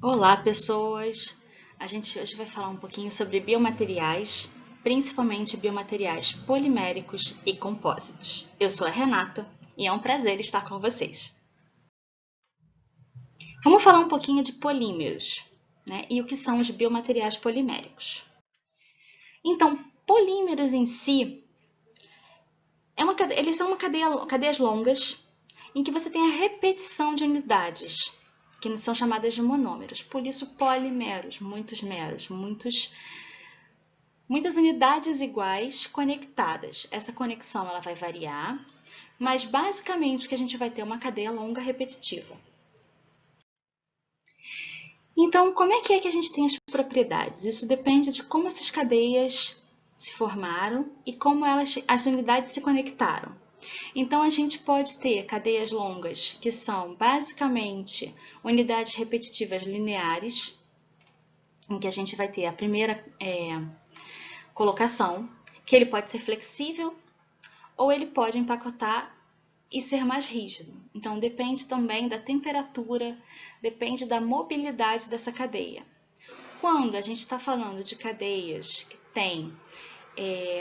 Olá, pessoas! A gente hoje vai falar um pouquinho sobre biomateriais, principalmente biomateriais poliméricos e compósitos. Eu sou a Renata e é um prazer estar com vocês. Vamos falar um pouquinho de polímeros, né? E o que são os biomateriais poliméricos. Então, polímeros em si, eles são cadeias longas em que você tem a repetição de unidades, que são chamadas de monômeros. Por isso, polimeros, muitas unidades iguais conectadas. Essa conexão ela vai variar, mas basicamente o que a gente vai ter é uma cadeia longa repetitiva. Então, como é que a gente tem as propriedades? Isso depende de como essas cadeias se formaram e como as unidades se conectaram. Então, a gente pode ter cadeias longas, que são basicamente unidades repetitivas lineares, em que a gente vai ter a primeira colocação, que ele pode ser flexível ou ele pode empacotar e ser mais rígido. Então, depende também da temperatura, depende da mobilidade dessa cadeia. Quando a gente está falando de cadeias que têm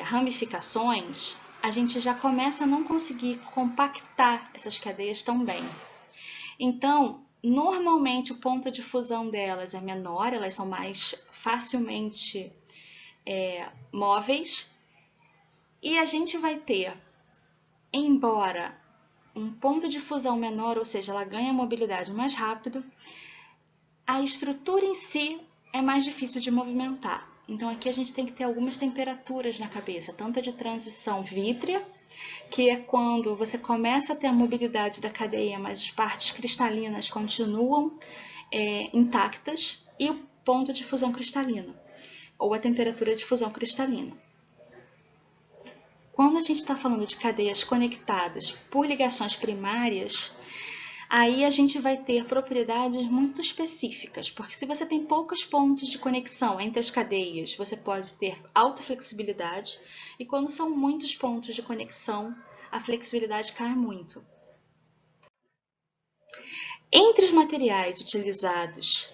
ramificações, a gente já começa a não conseguir compactar essas cadeias tão bem. Então, normalmente o ponto de fusão delas é menor, elas são mais facilmente móveis, e a gente vai ter, embora um ponto de fusão menor, ou seja, ela ganha mobilidade mais rápido, a estrutura em si é mais difícil de movimentar. Então aqui a gente tem que ter algumas temperaturas na cabeça, tanto a de transição vítrea, que é quando você começa a ter a mobilidade da cadeia, mas as partes cristalinas continuam intactas, e o ponto de fusão cristalina, ou a temperatura de fusão cristalina. Quando a gente está falando de cadeias conectadas por ligações primárias, aí a gente vai ter propriedades muito específicas, porque se você tem poucos pontos de conexão entre as cadeias, você pode ter alta flexibilidade, e quando são muitos pontos de conexão, a flexibilidade cai muito. Entre os materiais utilizados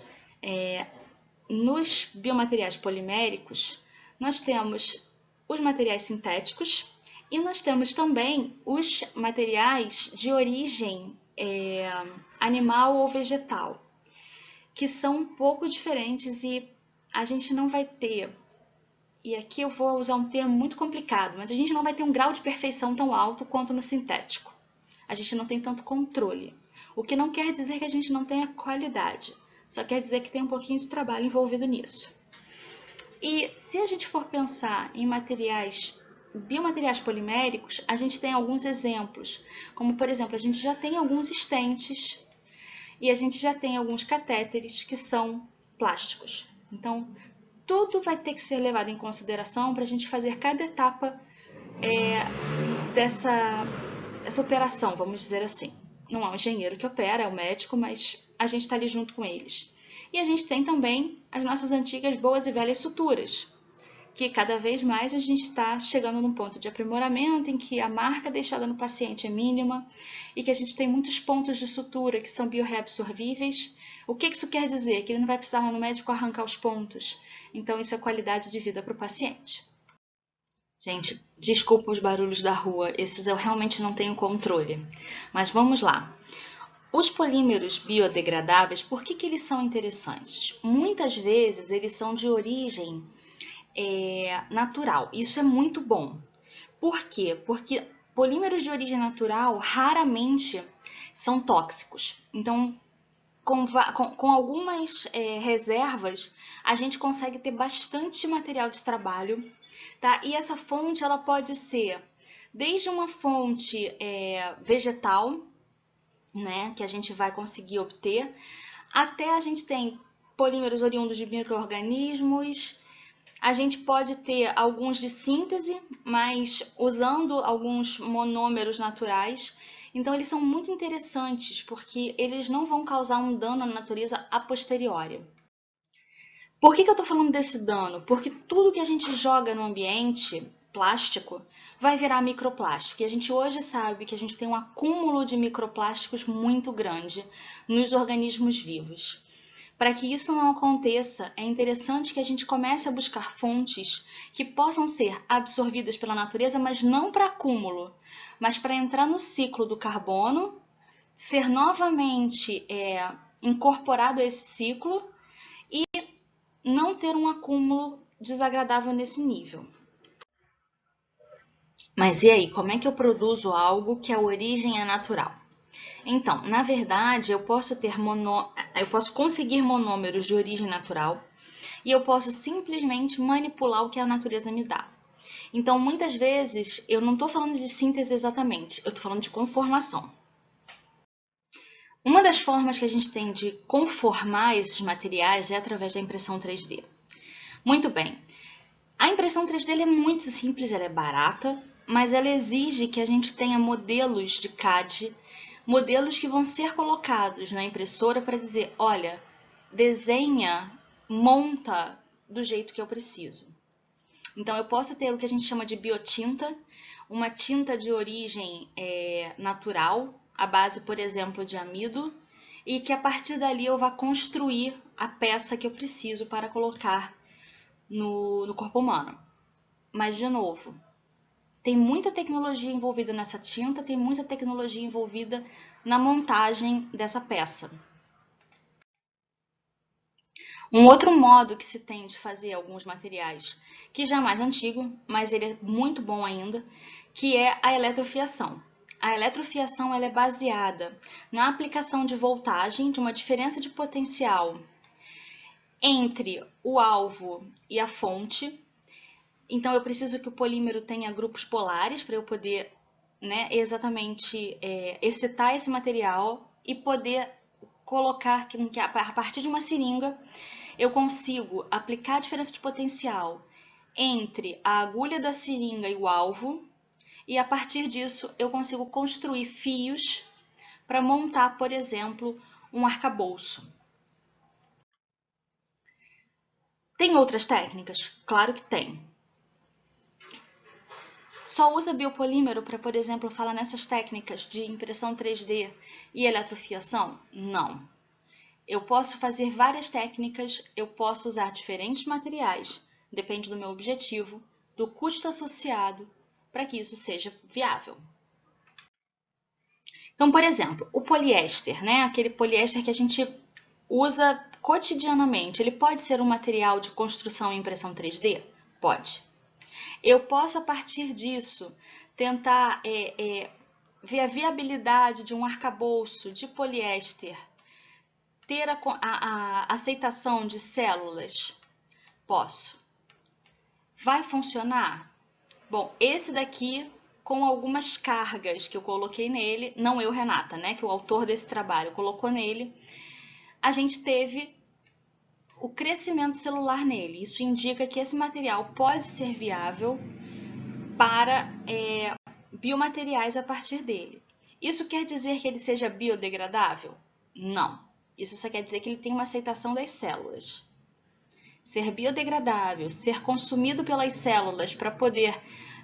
nos biomateriais poliméricos, nós temos os materiais sintéticos e nós temos também os materiais de origem animal ou vegetal, que são um pouco diferentes e a gente não vai ter, e aqui eu vou usar um termo muito complicado, mas a gente não vai ter um grau de perfeição tão alto quanto no sintético. A gente não tem tanto controle, o que não quer dizer que a gente não tenha qualidade, só quer dizer que tem um pouquinho de trabalho envolvido nisso. E se a gente for pensar em biomateriais poliméricos, a gente tem alguns exemplos, como por exemplo, a gente já tem alguns estentes e a gente já tem alguns catéteres que são plásticos. Então, tudo vai ter que ser levado em consideração para a gente fazer cada etapa dessa operação, vamos dizer assim. Não é o engenheiro que opera, é o médico, mas a gente está ali junto com eles. E a gente tem também as nossas antigas boas e velhas suturas, que cada vez mais a gente está chegando num ponto de aprimoramento em que a marca deixada no paciente é mínima e que a gente tem muitos pontos de sutura que são bioreabsorvíveis. O que isso quer dizer? Que ele não vai precisar no médico arrancar os pontos. Então, isso é qualidade de vida para o paciente. Gente, desculpa os barulhos da rua, esses eu realmente não tenho controle. Mas vamos lá. Os polímeros biodegradáveis, por que eles são interessantes? Muitas vezes eles são de origem natural. Isso é muito bom. Por quê? Porque polímeros de origem natural raramente são tóxicos. Então, com algumas reservas, a gente consegue ter bastante material de trabalho, tá? E essa fonte ela pode ser desde uma fonte vegetal, né, que a gente vai conseguir obter, até a gente tem polímeros oriundos de micro-organismos. A gente pode ter alguns de síntese, mas usando alguns monômeros naturais. Então, eles são muito interessantes, porque eles não vão causar um dano na natureza a posteriori. Por que eu estou falando desse dano? Porque tudo que a gente joga no ambiente plástico vai virar microplástico. E a gente hoje sabe que a gente tem um acúmulo de microplásticos muito grande nos organismos vivos. Para que isso não aconteça, é interessante que a gente comece a buscar fontes que possam ser absorvidas pela natureza, mas não para acúmulo, mas para entrar no ciclo do carbono, ser novamente incorporado a esse ciclo e não ter um acúmulo desagradável nesse nível. Mas e aí, como é que eu produzo algo que a origem é natural? Então, na verdade, eu posso conseguir monômeros de origem natural e eu posso simplesmente manipular o que a natureza me dá. Então, muitas vezes, eu não estou falando de síntese exatamente, eu estou falando de conformação. Uma das formas que a gente tem de conformar esses materiais é através da impressão 3D. Muito bem, a impressão 3D é muito simples, ela é barata, mas ela exige que a gente tenha modelos de CAD, modelos que vão ser colocados na impressora para dizer, olha, desenha, monta do jeito que eu preciso. Então, eu posso ter o que a gente chama de biotinta, uma tinta de origem natural, à base, por exemplo, de amido, e que a partir dali eu vá construir a peça que eu preciso para colocar no corpo humano. Mas, de novo, tem muita tecnologia envolvida nessa tinta, tem muita tecnologia envolvida na montagem dessa peça. Um outro modo que se tem de fazer alguns materiais, que já é mais antigo, mas ele é muito bom ainda, que é a eletrofiação. A eletrofiação ela é baseada na aplicação de voltagem de uma diferença de potencial entre o alvo e a fonte. Então, eu preciso que o polímero tenha grupos polares para eu poder exatamente excitar esse material e poder colocar que a partir de uma seringa eu consigo aplicar a diferença de potencial entre a agulha da seringa e o alvo, e a partir disso eu consigo construir fios para montar, por exemplo, um arcabouço. Tem outras técnicas? Claro que tem. Só usa biopolímero para, por exemplo, falar nessas técnicas de impressão 3D e eletrofiação? Não. Eu posso fazer várias técnicas, eu posso usar diferentes materiais, depende do meu objetivo, do custo associado, para que isso seja viável. Então, por exemplo, o poliéster, aquele poliéster que a gente usa cotidianamente, ele pode ser um material de construção em impressão 3D? Pode. Eu posso, a partir disso, tentar ver a viabilidade de um arcabouço de poliéster, ter a aceitação de células? Posso. Vai funcionar? Bom, esse daqui, com algumas cargas que eu coloquei nele, não eu, Renata, que o autor desse trabalho colocou nele, a gente teve o crescimento celular nele. Isso indica que esse material pode ser viável para biomateriais a partir dele. Isso quer dizer que ele seja biodegradável? Não. Isso só quer dizer que ele tem uma aceitação das células. Ser biodegradável, ser consumido pelas células para poder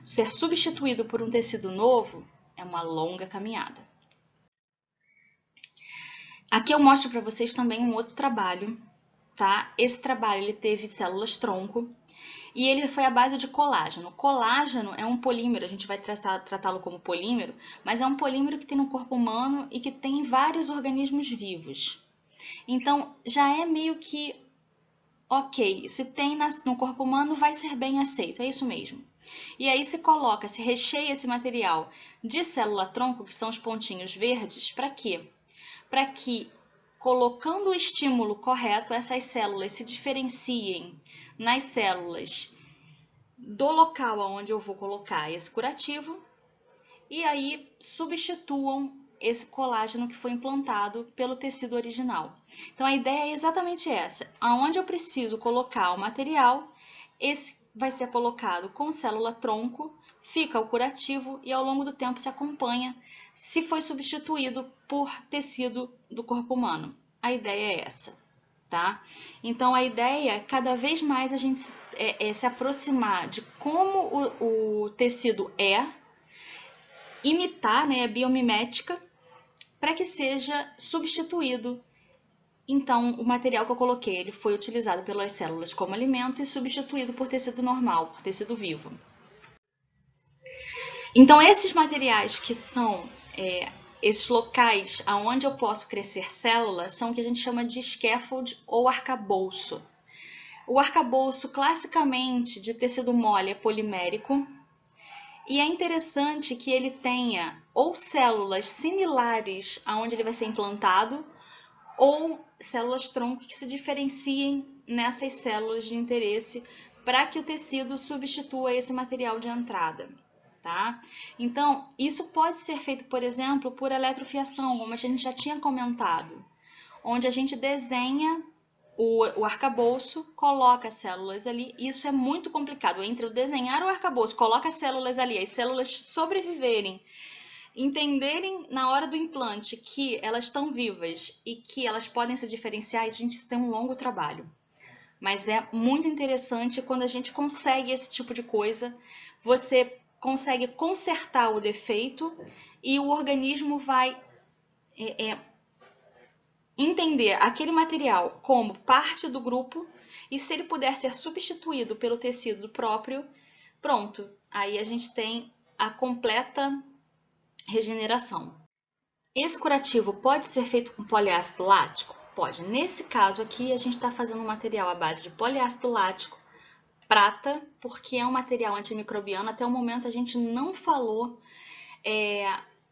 ser substituído por um tecido novo, é uma longa caminhada. Aqui eu mostro para vocês também um outro trabalho, tá? Esse trabalho ele teve células tronco e ele foi à base de colágeno. Colágeno é um polímero, a gente vai tratá-lo como polímero, mas é um polímero que tem no corpo humano e que tem em vários organismos vivos. Então, já é meio que ok, se tem no corpo humano, vai ser bem aceito, é isso mesmo. E aí se recheia esse material de célula-tronco, que são os pontinhos verdes, para quê? Para que, colocando o estímulo correto, essas células se diferenciem nas células do local onde eu vou colocar esse curativo e aí substituam esse colágeno que foi implantado pelo tecido original. Então, a ideia é exatamente essa. Aonde eu preciso colocar o material, esse vai ser colocado com célula-tronco, fica o curativo e ao longo do tempo se acompanha se foi substituído por tecido do corpo humano. A ideia é essa, tá? Então, a ideia é cada vez mais a gente se aproximar de como o tecido imitar, a biomimética, para que seja substituído então o material que eu coloquei ele foi utilizado pelas células como alimento e substituído por tecido normal, por tecido vivo. Então esses materiais que são esses locais onde eu posso crescer células são o que a gente chama de scaffold ou arcabouço. O arcabouço classicamente de tecido mole é polimérico e é interessante que ele tenha ou células similares aonde ele vai ser implantado ou células-tronco que se diferenciem nessas células de interesse para que o tecido substitua esse material de entrada. Tá? Então, isso pode ser feito, por exemplo, por eletrofiação, como a gente já tinha comentado, onde a gente desenha o arcabouço, coloca as células ali. Isso é muito complicado. Entre o desenhar o arcabouço, coloca as células ali, as células sobreviverem, entenderem na hora do implante que elas estão vivas e que elas podem se diferenciar, a gente tem um longo trabalho. Mas é muito interessante quando a gente consegue esse tipo de coisa, você consegue consertar o defeito e o organismo vai entender aquele material como parte do grupo e se ele puder ser substituído pelo tecido próprio, pronto, aí a gente tem a completa regeneração. Esse curativo pode ser feito com poliácido lático? Pode. Nesse caso aqui, a gente está fazendo um material à base de poliácido lático, prata, porque é um material antimicrobiano. Até o momento a gente não falou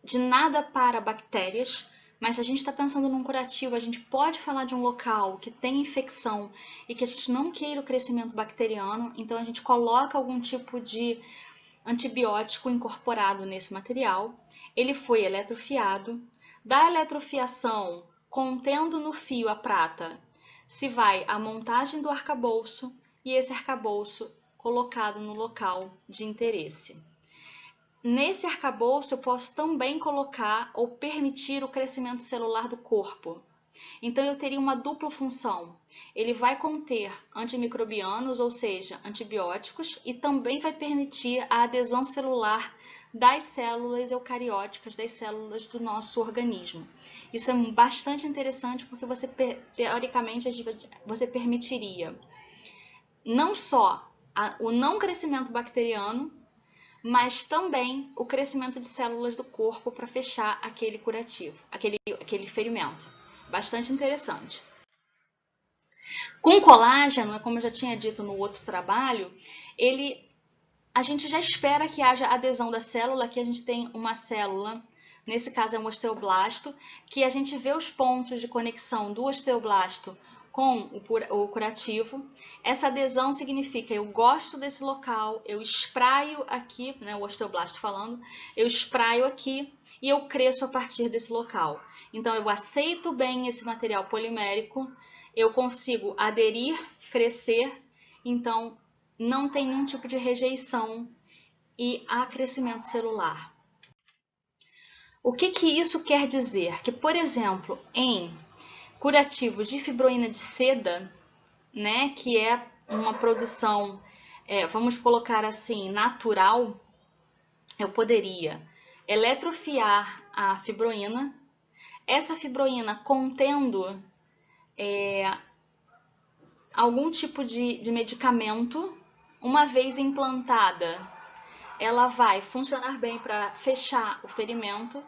de nada para bactérias, mas se a gente está pensando num curativo, a gente pode falar de um local que tem infecção e que a gente não queira o crescimento bacteriano, então a gente coloca algum tipo de antibiótico incorporado nesse material. Ele foi eletrofiado. Da eletrofiação, contendo no fio a prata, se vai a montagem do arcabouço e esse arcabouço colocado no local de interesse. Nesse arcabouço eu posso também colocar ou permitir o crescimento celular do corpo. Então eu teria uma dupla função. Ele vai conter antimicrobianos, ou seja, antibióticos, e também vai permitir a adesão celular das células eucarióticas, das células do nosso organismo. Isso é bastante interessante porque você, teoricamente, você permitiria não só o não crescimento bacteriano, mas também o crescimento de células do corpo para fechar aquele curativo, aquele ferimento. Bastante interessante. Com colágeno, como eu já tinha dito no outro trabalho, a gente já espera que haja adesão da célula. Aqui a gente tem uma célula, nesse caso é um osteoblasto, que a gente vê os pontos de conexão do osteoblasto com o curativo. Essa adesão significa eu gosto desse local, eu espraio aqui, né, o osteoblasto falando, eu espraio aqui e eu cresço a partir desse local. Então eu aceito bem esse material polimérico, eu consigo aderir, crescer, então não tem nenhum tipo de rejeição e há crescimento celular. O que isso quer dizer? Que, por exemplo, em curativos de fibroína de seda, né, que é uma produção, vamos colocar assim, natural, eu poderia eletrofiar a fibroína, essa fibroína contendo algum tipo de medicamento, uma vez implantada, ela vai funcionar bem para fechar o ferimento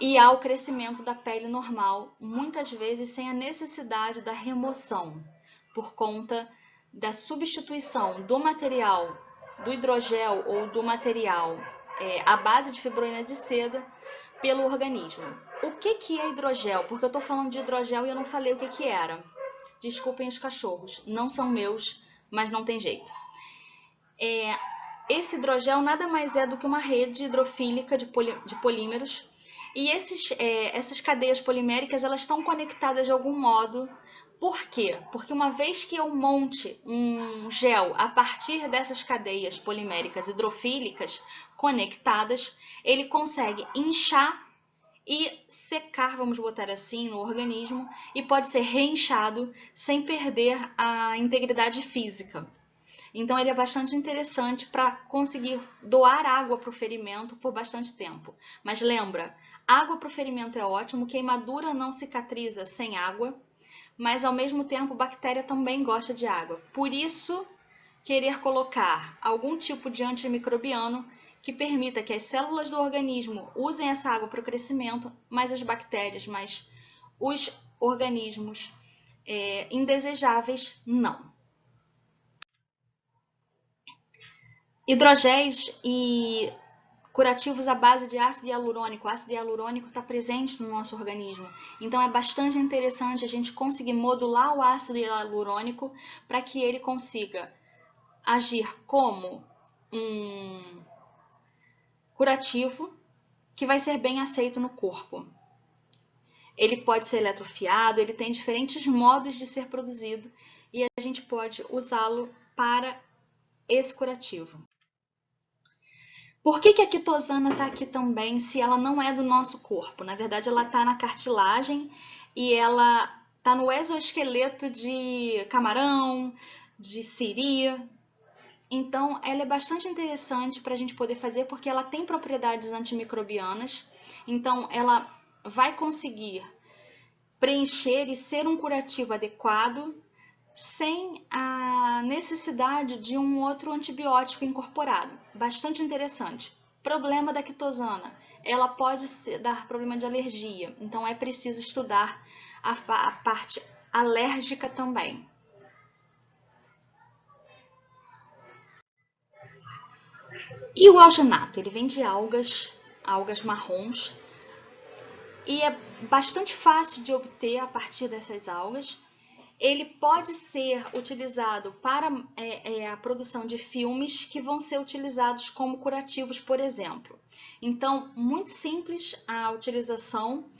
e ao crescimento da pele normal, muitas vezes sem a necessidade da remoção, por conta da substituição do material do hidrogel ou do material à base de fibroína de seda pelo organismo. O que é hidrogel? Porque eu estou falando de hidrogel e eu não falei o que era. Desculpem os cachorros, não são meus, mas não tem jeito. Esse hidrogel nada mais é do que uma rede hidrofílica de polímeros. E essas cadeias poliméricas elas estão conectadas de algum modo. Por quê? Porque uma vez que eu monte um gel a partir dessas cadeias poliméricas hidrofílicas conectadas, ele consegue inchar e secar, vamos botar assim, no organismo e pode ser reinchado sem perder a integridade física. Então, ele é bastante interessante para conseguir doar água para o ferimento por bastante tempo. Mas lembra, água para o ferimento é ótimo, queimadura não cicatriza sem água, mas ao mesmo tempo, bactéria também gosta de água. Por isso, querer colocar algum tipo de antimicrobiano que permita que as células do organismo usem essa água para o crescimento, mas as bactérias, mas os organismos indesejáveis, não. Hidrogéis e curativos à base de ácido hialurônico. O ácido hialurônico está presente no nosso organismo. Então, é bastante interessante a gente conseguir modular o ácido hialurônico para que ele consiga agir como um curativo que vai ser bem aceito no corpo. Ele pode ser eletrofiado, ele tem diferentes modos de ser produzido e a gente pode usá-lo para esse curativo. Por que a quitosana está aqui também, se ela não é do nosso corpo? Na verdade, ela está na cartilagem e ela está no exoesqueleto de camarão, de siri. Então, ela é bastante interessante para a gente poder fazer porque ela tem propriedades antimicrobianas. Então, ela vai conseguir preencher e ser um curativo adequado sem a necessidade de um outro antibiótico incorporado. Bastante interessante. Problema da quitosana. Ela pode dar problema de alergia, então é preciso estudar a parte alérgica também. E o alginato? Ele vem de algas marrons, e é bastante fácil de obter a partir dessas algas. Ele pode ser utilizado para a produção de filmes que vão ser utilizados como curativos, por exemplo. Então, muito simples a utilização,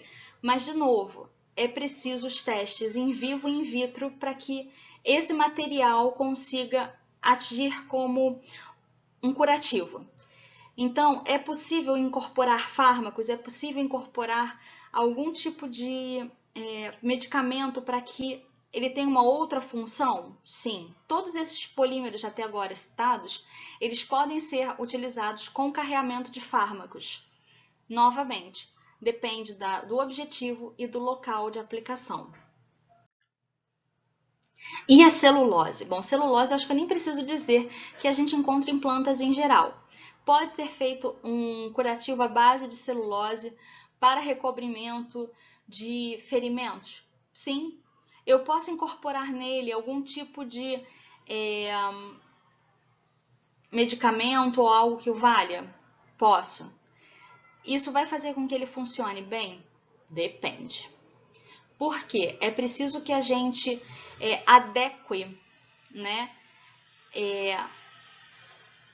mas, de novo, é preciso os testes em vivo e in vitro para que esse material consiga agir como um curativo. Então, é possível incorporar fármacos, é possível incorporar algum tipo de medicamento para que ele tenha uma outra função? Sim. Todos esses polímeros até agora citados, eles podem ser utilizados com carreamento de fármacos. Novamente, depende do objetivo e do local de aplicação. E a celulose? Bom, celulose, acho que eu nem preciso dizer que a gente encontra em plantas em geral. Pode ser feito um curativo à base de celulose para recobrimento de ferimentos? Sim. Eu posso incorporar nele algum tipo de medicamento ou algo que o valha? Posso. Isso vai fazer com que ele funcione bem? Depende. Por quê? É preciso que a gente adeque, né?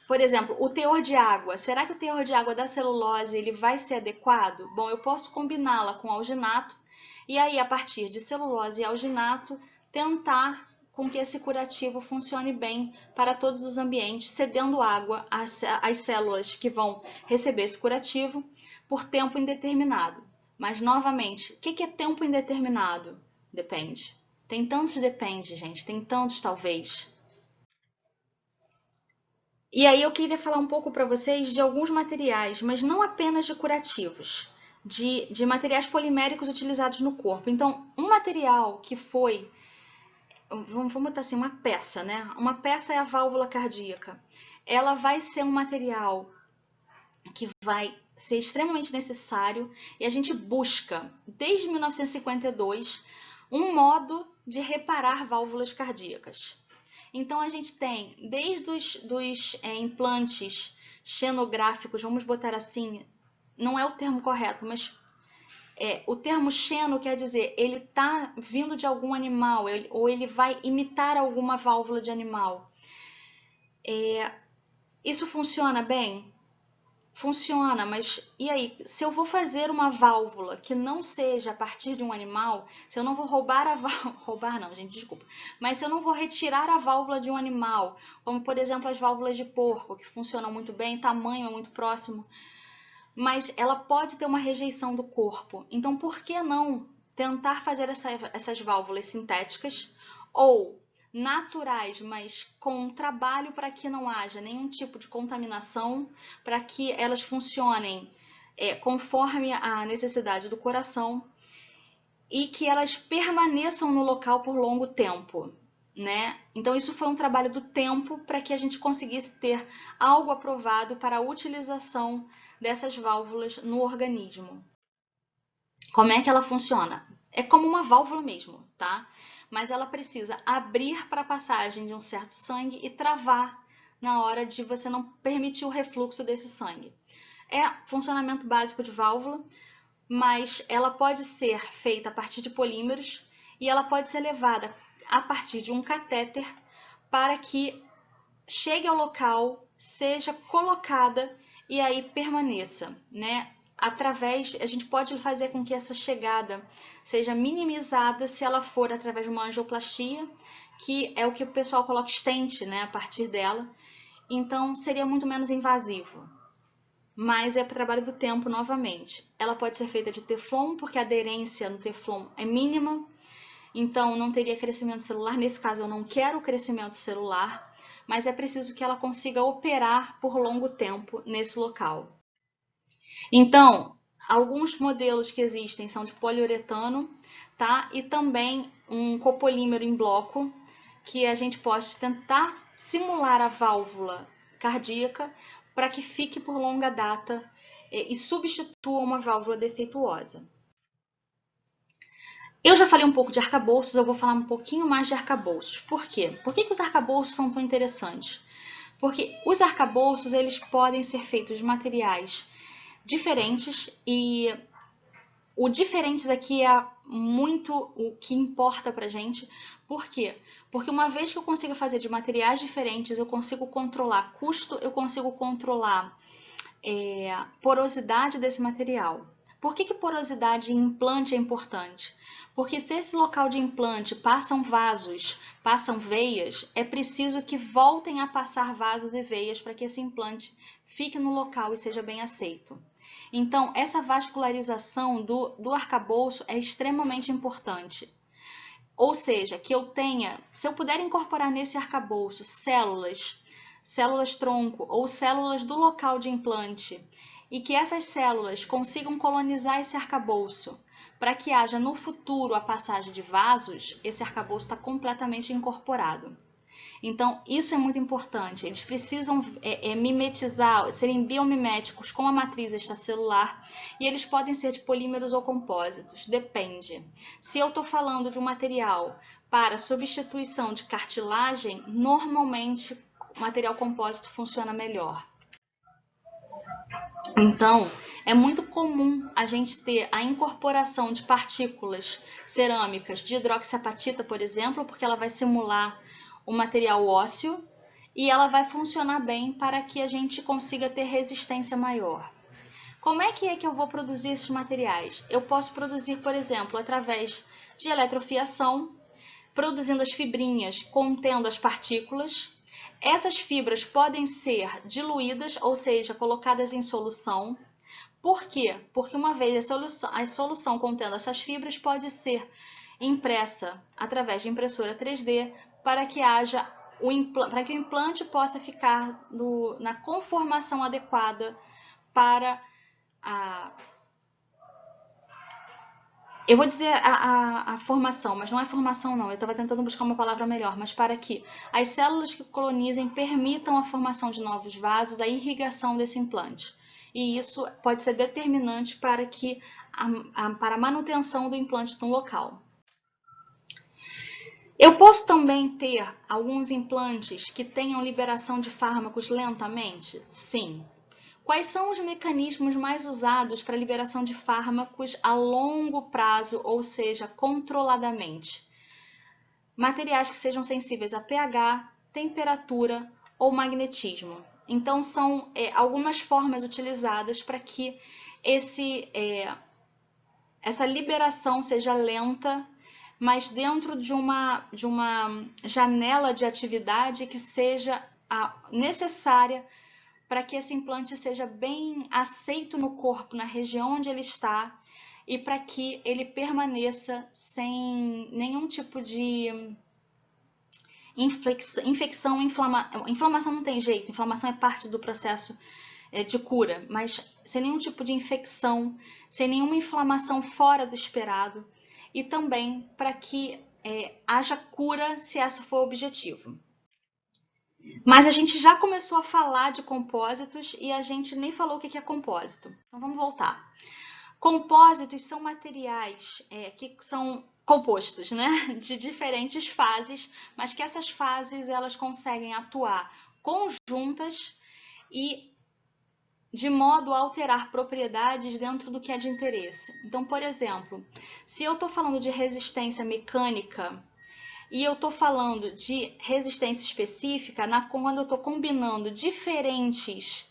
Por exemplo, o teor de água. Será que o teor de água da celulose ele vai ser adequado? Bom, eu posso combiná-la com alginato e aí, a partir de celulose e alginato, tentar com que esse curativo funcione bem para todos os ambientes, cedendo água às células que vão receber esse curativo por tempo indeterminado. Mas, novamente, o que é tempo indeterminado? Depende. Tem tantos depende, gente. Tem tantos talvez. E aí eu queria falar um pouco para vocês de alguns materiais, mas não apenas de curativos, de materiais poliméricos utilizados no corpo. Então, um material que foi, vamos botar assim, uma peça, né? Uma peça é a válvula cardíaca. Ela vai ser um material que vai ser extremamente necessário e a gente busca, desde 1952, um modo de reparar válvulas cardíacas. Então, a gente tem desde os implantes xenográficos, vamos botar assim, não é o termo correto, mas o termo xeno quer dizer ele está vindo de algum animal, ou ele vai imitar alguma válvula de animal. Isso funciona bem? Funciona, mas e aí? Se eu vou fazer uma válvula que não seja a partir de um animal, se eu não vou roubar a válvula, roubar não, gente, desculpa, mas se eu não vou retirar a válvula de um animal, como por exemplo as válvulas de porco, que funcionam muito bem, tamanho é muito próximo, mas ela pode ter uma rejeição do corpo. Então, por que não tentar fazer essas válvulas sintéticas ou naturais, mas com trabalho para que não haja nenhum tipo de contaminação, para que elas funcionem conforme a necessidade do coração e que elas permaneçam no local por longo tempo, né? Então isso foi um trabalho do tempo para que a gente conseguisse ter algo aprovado para a utilização dessas válvulas no organismo. Como é que ela funciona? É como uma válvula mesmo, tá? Mas ela precisa abrir para a passagem de um certo sangue e travar na hora de você não permitir o refluxo desse sangue. É funcionamento básico de válvula, mas ela pode ser feita a partir de polímeros e ela pode ser levada a partir de um catéter para que chegue ao local, seja colocada e aí permaneça, né? A gente pode fazer com que essa chegada seja minimizada se ela for através de uma angioplastia, que é o que o pessoal coloca stent, né, a partir dela. Então, seria muito menos invasivo. Mas é para trabalho do tempo novamente. Ela pode ser feita de Teflon, porque a aderência no Teflon é mínima, então não teria crescimento celular. Nesse caso, eu não quero crescimento celular, mas é preciso que ela consiga operar por longo tempo nesse local. Então, alguns modelos que existem são de poliuretano, tá? E também um copolímero em bloco, que a gente pode tentar simular a válvula cardíaca para que fique por longa data e substitua uma válvula defeituosa. Eu já falei um pouco de arcabouços, eu vou falar um pouquinho mais de arcabouços. Por quê? Por que os arcabouços são tão interessantes? Porque os arcabouços eles podem ser feitos de materiais diferentes e o diferentes aqui é muito o que importa pra gente. Por quê? Porque uma vez que eu consigo fazer de materiais diferentes, eu consigo controlar custo, eu consigo controlar porosidade desse material. Por que porosidade em implante é importante? Porque se esse local de implante passam vasos, passam veias, é preciso que voltem a passar vasos e veias para que esse implante fique no local e seja bem aceito. Então, essa vascularização do arcabouço é extremamente importante. Ou seja, que eu tenha, se eu puder incorporar nesse arcabouço células tronco ou células do local de implante, e que essas células consigam colonizar esse arcabouço, para que haja no futuro a passagem de vasos, esse arcabouço está completamente incorporado. Então, isso é muito importante. Eles precisam mimetizar, serem biomiméticos com a matriz extracelular e eles podem ser de polímeros ou compósitos, depende. Se eu estou falando de um material para substituição de cartilagem, normalmente o material compósito funciona melhor. Então, é muito comum a gente ter a incorporação de partículas cerâmicas de hidroxiapatita, por exemplo, porque ela vai simular o material ósseo e ela vai funcionar bem para que a gente consiga ter resistência maior. Como é que eu vou produzir esses materiais? Eu posso produzir, por exemplo, através de eletrofiação, produzindo as fibrinhas contendo as partículas. Essas fibras podem ser diluídas, ou seja, colocadas em solução. Por quê? Porque uma vez a solução contendo essas fibras pode ser impressa através de impressora 3D para que para que o implante possa ficar na conformação adequada para eu vou dizer a formação, mas não é formação não, eu estava tentando buscar uma palavra melhor, mas para que as células que colonizem permitam a formação de novos vasos, a irrigação desse implante. E isso pode ser determinante para para a manutenção do implante no local. Eu posso também ter alguns implantes que tenham liberação de fármacos lentamente? Sim. Quais são os mecanismos mais usados para a liberação de fármacos a longo prazo, ou seja, controladamente? Materiais que sejam sensíveis a pH, temperatura ou magnetismo. Então, são algumas formas utilizadas para que essa liberação seja lenta, mas dentro de uma janela de atividade que seja necessária para que esse implante seja bem aceito no corpo, na região onde ele está, e para que ele permaneça sem nenhum tipo de infecção, inflamação não tem jeito, inflamação é parte do processo de cura, mas sem nenhum tipo de infecção, sem nenhuma inflamação fora do esperado, e também para que haja cura se esse for o objetivo. Mas a gente já começou a falar de compósitos e a gente nem falou o que é compósito. Então vamos voltar. Compósitos são materiais que são compostos, né, de diferentes fases, mas que essas fases elas conseguem atuar conjuntas e de modo a alterar propriedades dentro do que é de interesse. Então, por exemplo, se eu estou falando de resistência mecânica e eu estou falando de resistência específica, quando eu estou combinando diferentes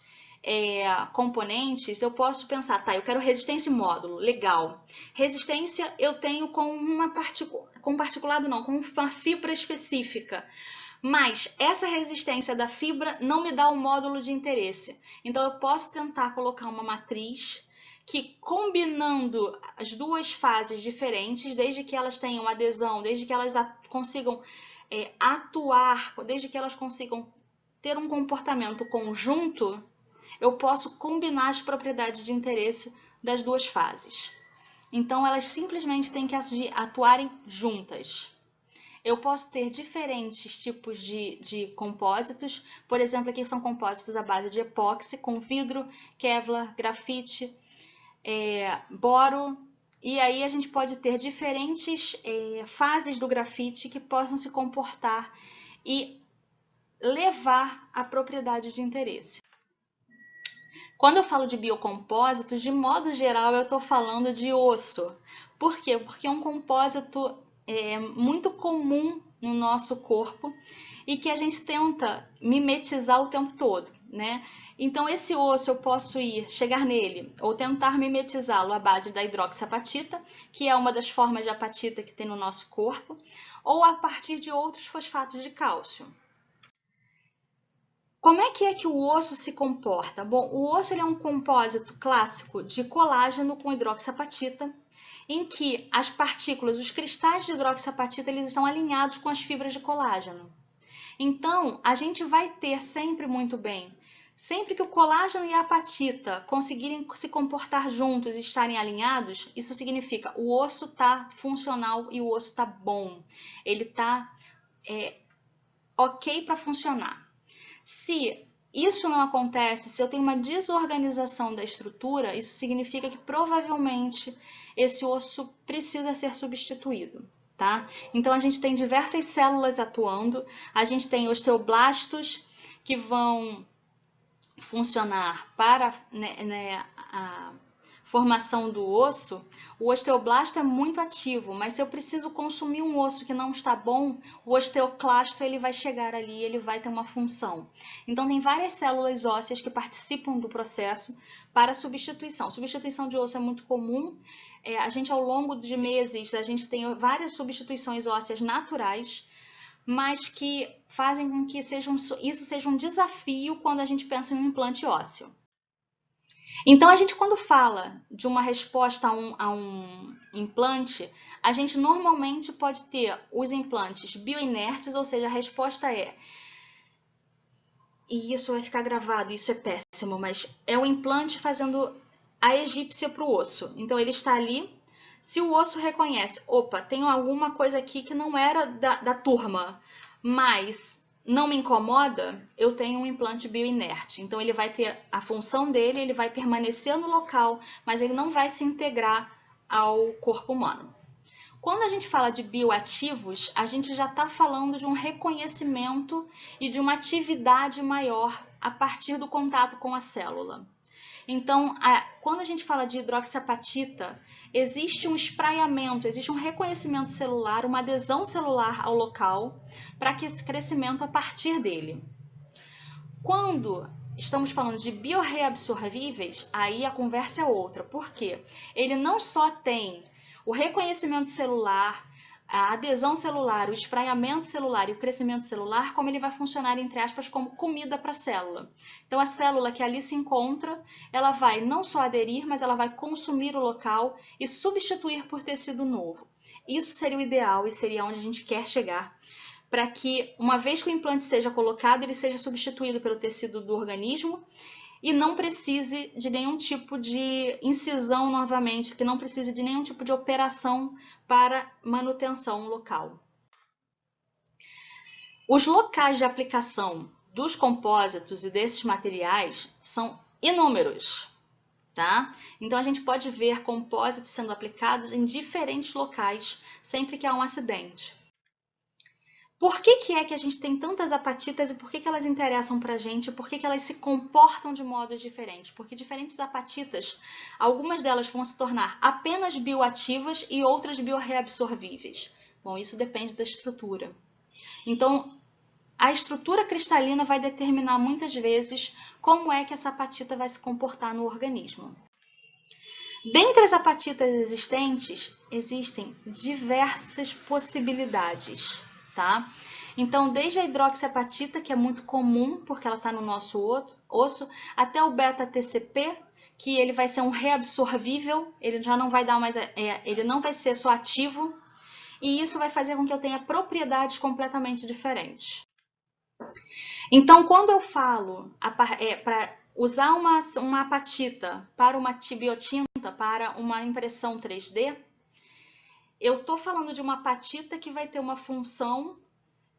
componentes, eu posso pensar, tá, eu quero resistência e módulo, legal. Resistência eu tenho com um particulado não, com uma fibra específica. Mas essa resistência da fibra não me dá o módulo de interesse. Então eu posso tentar colocar uma matriz que, combinando as duas fases diferentes, desde que elas tenham adesão, desde que elas consigam atuar, desde que elas consigam ter um comportamento conjunto, eu posso combinar as propriedades de interesse das duas fases. Então elas simplesmente têm que atuarem juntas. Eu posso ter diferentes tipos de compósitos, por exemplo, aqui são compósitos à base de epóxi, com vidro, kevlar, grafite, boro, e aí a gente pode ter diferentes fases do grafite que possam se comportar e levar a propriedade de interesse. Quando eu falo de biocompósitos, de modo geral eu estou falando de osso. Por quê? Porque é um compósito muito comum no nosso corpo e que a gente tenta mimetizar o tempo todo, né? Então esse osso eu posso chegar nele ou tentar mimetizá-lo à base da hidroxiapatita, que é uma das formas de apatita que tem no nosso corpo, ou a partir de outros fosfatos de cálcio. Como é que o osso se comporta? Bom, o osso ele é um compósito clássico de colágeno com hidroxiapatita, em que as partículas, os cristais de hidroxiapatita, eles estão alinhados com as fibras de colágeno. Então, a gente vai ter sempre muito bem, sempre que o colágeno e a apatita conseguirem se comportar juntos e estarem alinhados, isso significa o osso está funcional e o osso está bom. Ele está ok para funcionar. Se isso não acontece, se eu tenho uma desorganização da estrutura, isso significa que provavelmente esse osso precisa ser substituído, tá? Então a gente tem diversas células atuando, a gente tem osteoblastos que vão funcionar para a formação do osso. O osteoblasto é muito ativo, mas se eu preciso consumir um osso que não está bom, o osteoclasto ele vai chegar ali, ele vai ter uma função. Então tem várias células ósseas que participam do processo para substituição. Substituição de osso é muito comum. A gente ao longo de meses a gente tem várias substituições ósseas naturais, mas que fazem com que isso seja um desafio quando a gente pensa em um implante ósseo. Então, a gente quando fala de uma resposta a um implante, a gente normalmente pode ter os implantes bioinertes, ou seja, a resposta e isso vai ficar gravado, isso é péssimo, mas é o implante fazendo a egípcia para o osso. Então, ele está ali, se o osso reconhece, opa, tem alguma coisa aqui que não era da turma, mas não me incomoda, eu tenho um implante bioinerte. Então, ele vai ter a função dele, ele vai permanecer no local, mas ele não vai se integrar ao corpo humano. Quando a gente fala de bioativos, a gente já está falando de um reconhecimento e de uma atividade maior a partir do contato com a célula. Então, quando a gente fala de hidroxiapatita, existe um espraiamento, existe um reconhecimento celular, uma adesão celular ao local, para que esse crescimento a partir dele. Quando estamos falando de biorreabsorvíveis, aí a conversa é outra. Por quê? Ele não só tem o reconhecimento celular, a adesão celular, o espraiamento celular e o crescimento celular, como ele vai funcionar, entre aspas, como comida para a célula. Então, a célula que ali se encontra, ela vai não só aderir, mas ela vai consumir o local e substituir por tecido novo. Isso seria o ideal e seria onde a gente quer chegar, para que, uma vez que o implante seja colocado, ele seja substituído pelo tecido do organismo e não precise de nenhum tipo de incisão novamente, que não precise de nenhum tipo de operação para manutenção local. Os locais de aplicação dos compósitos e desses materiais são inúmeros, tá? Então a gente pode ver compósitos sendo aplicados em diferentes locais sempre que há um acidente. Por que é que a gente tem tantas apatitas e por que elas interessam para a gente? Por que elas se comportam de modos diferentes? Porque diferentes apatitas, algumas delas vão se tornar apenas bioativas e outras bioreabsorvíveis. Bom, isso depende da estrutura. Então, a estrutura cristalina vai determinar muitas vezes como é que essa apatita vai se comportar no organismo. Dentre as apatitas existentes, existem diversas possibilidades, tá? Então, desde a hidroxiapatita, que é muito comum, porque ela está no nosso osso, até o beta-TCP, que ele vai ser um reabsorvível, ele já não vai dar mais, ele não vai ser só ativo, e isso vai fazer com que eu tenha propriedades completamente diferentes. Então, quando eu falo para usar uma apatita para uma tibiotinta, para uma impressão 3D, eu estou falando de uma apatita que vai ter uma função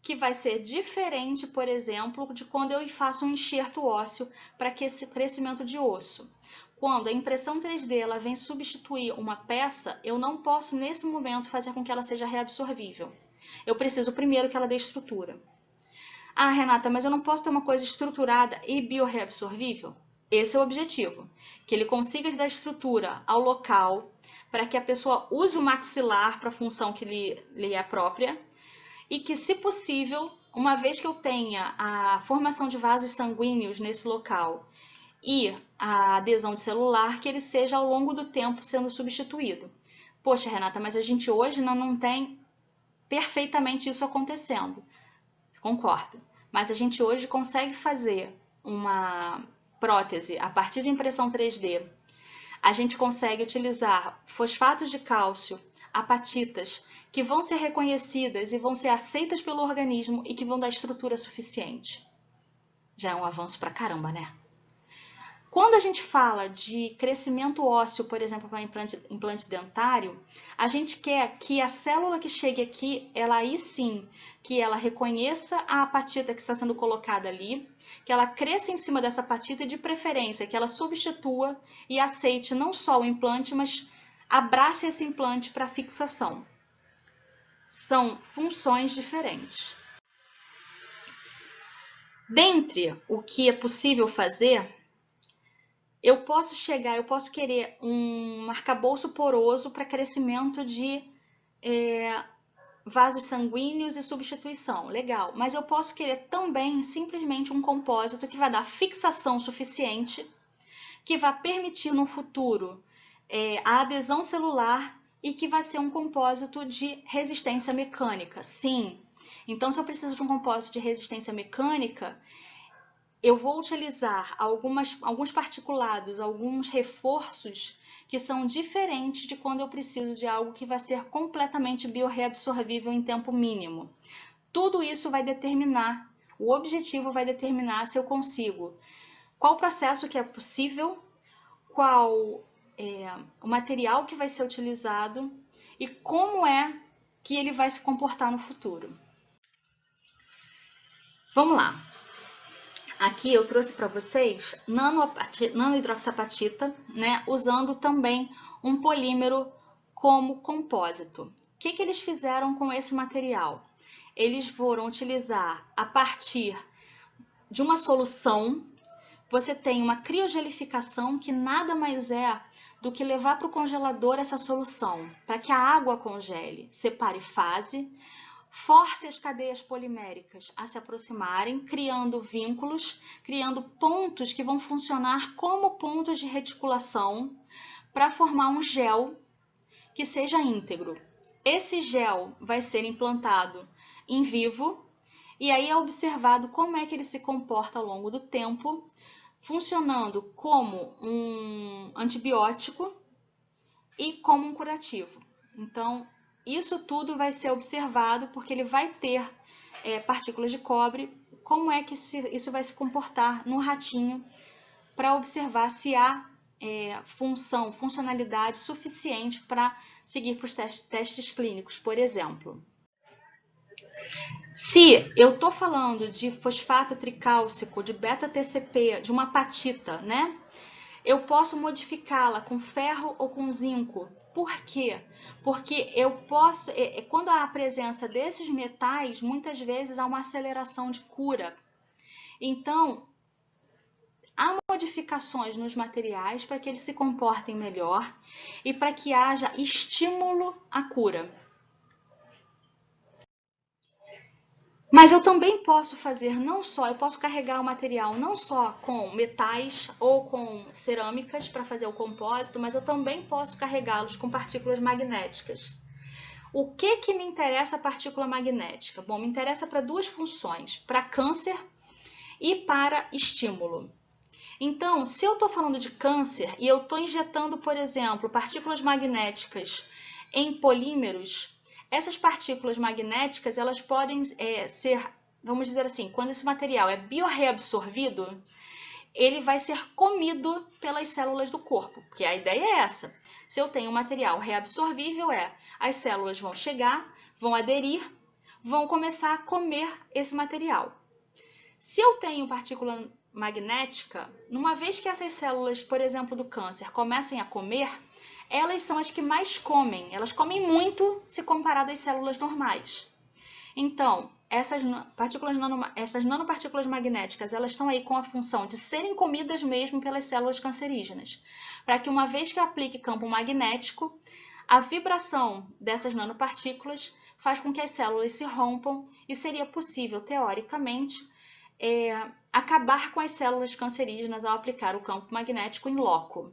que vai ser diferente, por exemplo, de quando eu faço um enxerto ósseo para esse crescimento de osso. Quando a impressão 3D ela vem substituir uma peça, eu não posso, nesse momento, fazer com que ela seja reabsorvível. Eu preciso primeiro que ela dê estrutura. Ah, Renata, mas eu não posso ter uma coisa estruturada e bioreabsorvível? Esse é o objetivo, que ele consiga dar estrutura ao local para que a pessoa use o maxilar para a função que lhe é própria e que, se possível, uma vez que eu tenha a formação de vasos sanguíneos nesse local e a adesão de celular, que ele seja ao longo do tempo sendo substituído. Poxa, Renata, mas a gente hoje não tem perfeitamente isso acontecendo. Concordo. Mas a gente hoje consegue fazer uma prótese a partir de impressão 3D. A gente consegue utilizar fosfatos de cálcio, apatitas, que vão ser reconhecidas e vão ser aceitas pelo organismo e que vão dar estrutura suficiente. Já é um avanço pra caramba, né? Quando a gente fala de crescimento ósseo, por exemplo, para implante dentário, a gente quer que a célula que chegue aqui, ela aí sim, que ela reconheça a apatita que está sendo colocada ali, que ela cresça em cima dessa apatita e, de preferência, que ela substitua e aceite não só o implante, mas abrace esse implante para fixação. São funções diferentes. Dentre o que é possível fazer, eu posso querer um arcabouço poroso para crescimento de vasos sanguíneos e substituição. Legal, mas eu posso querer também simplesmente um compósito que vai dar fixação suficiente, que vai permitir no futuro a adesão celular e que vai ser um compósito de resistência mecânica. Sim, então se eu preciso de um compósito de resistência mecânica, eu vou utilizar alguns particulados, alguns reforços que são diferentes de quando eu preciso de algo que vai ser completamente bioreabsorvível em tempo mínimo. Tudo isso vai determinar, o objetivo vai determinar se eu consigo, qual processo que é possível, qual o material que vai ser utilizado e como é que ele vai se comportar no futuro. Vamos lá. Aqui eu trouxe para vocês nanohidroxiapatita, né, usando também um polímero como compósito. O que eles fizeram com esse material? Eles foram utilizar a partir de uma solução. Você tem uma criogelificação, que nada mais é do que levar para o congelador essa solução, para que a água congele, separe fase, force as cadeias poliméricas a se aproximarem, criando vínculos, criando pontos que vão funcionar como pontos de reticulação para formar um gel que seja íntegro. Esse gel vai ser implantado em vivo e aí é observado como é que ele se comporta ao longo do tempo, funcionando como um antibiótico e como um curativo. Então, isso tudo vai ser observado porque ele vai ter partículas de cobre, como é que isso vai se comportar no ratinho, para observar se há funcionalidade suficiente para seguir para os testes clínicos, por exemplo. Se eu estou falando de fosfato tricálcico, de beta-TCP, de uma apatita, né? Eu posso modificá-la com ferro ou com zinco. Por quê? Porque eu posso, quando há a presença desses metais, muitas vezes há uma aceleração de cura. Então, há modificações nos materiais para que eles se comportem melhor e para que haja estímulo à cura. Mas eu também posso fazer eu posso carregar o material não só com metais ou com cerâmicas para fazer o compósito, mas eu também posso carregá-los com partículas magnéticas. O que me interessa a partícula magnética? Bom, me interessa para duas funções, para câncer e para estímulo. Então, se eu estou falando de câncer e eu estou injetando, por exemplo, partículas magnéticas em polímeros, essas partículas magnéticas, elas podem ser, vamos dizer assim, quando esse material é biorreabsorvido, ele vai ser comido pelas células do corpo, porque a ideia é essa. Se eu tenho um material reabsorvível, as células vão chegar, vão aderir, vão começar a comer esse material. Se eu tenho partícula magnética, uma vez que essas células, por exemplo, do câncer, comecem a comer, elas são as que mais comem. Elas comem muito se comparado às células normais. Então, essas nanopartículas magnéticas, elas estão aí com a função de serem comidas mesmo pelas células cancerígenas, para que uma vez que eu aplique campo magnético, a vibração dessas nanopartículas faz com que as células se rompam e seria possível, teoricamente, acabar com as células cancerígenas ao aplicar o campo magnético em loco.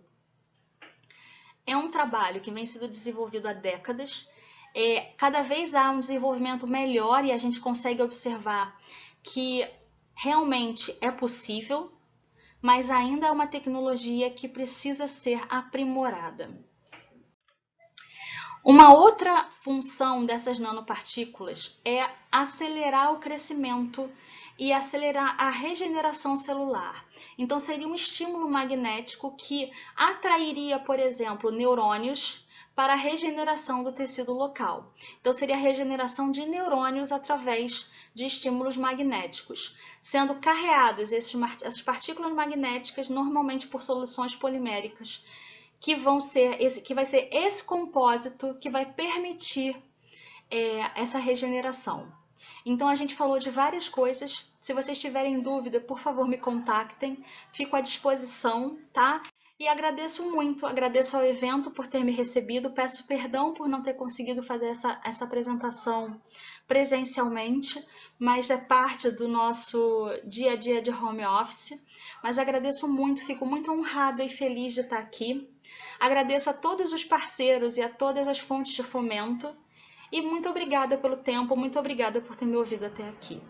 É um trabalho que vem sendo desenvolvido há décadas. Cada vez há um desenvolvimento melhor e a gente consegue observar que realmente é possível, mas ainda é uma tecnologia que precisa ser aprimorada. Uma outra função dessas nanopartículas é acelerar o crescimento e acelerar a regeneração celular. Então, seria um estímulo magnético que atrairia, por exemplo, neurônios para a regeneração do tecido local. Então, seria a regeneração de neurônios através de estímulos magnéticos, sendo carreados essas partículas magnéticas normalmente por soluções poliméricas, que vai ser esse compósito que vai permitir essa regeneração. Então, a gente falou de várias coisas. Se vocês tiverem dúvida, por favor, me contactem. Fico à disposição, tá? E agradeço muito, agradeço ao evento por ter me recebido. Peço perdão por não ter conseguido fazer essa apresentação presencialmente, mas é parte do nosso dia a dia de home office. Mas agradeço muito, fico muito honrada e feliz de estar aqui. Agradeço a todos os parceiros e a todas as fontes de fomento. E muito obrigada pelo tempo, muito obrigada por ter me ouvido até aqui.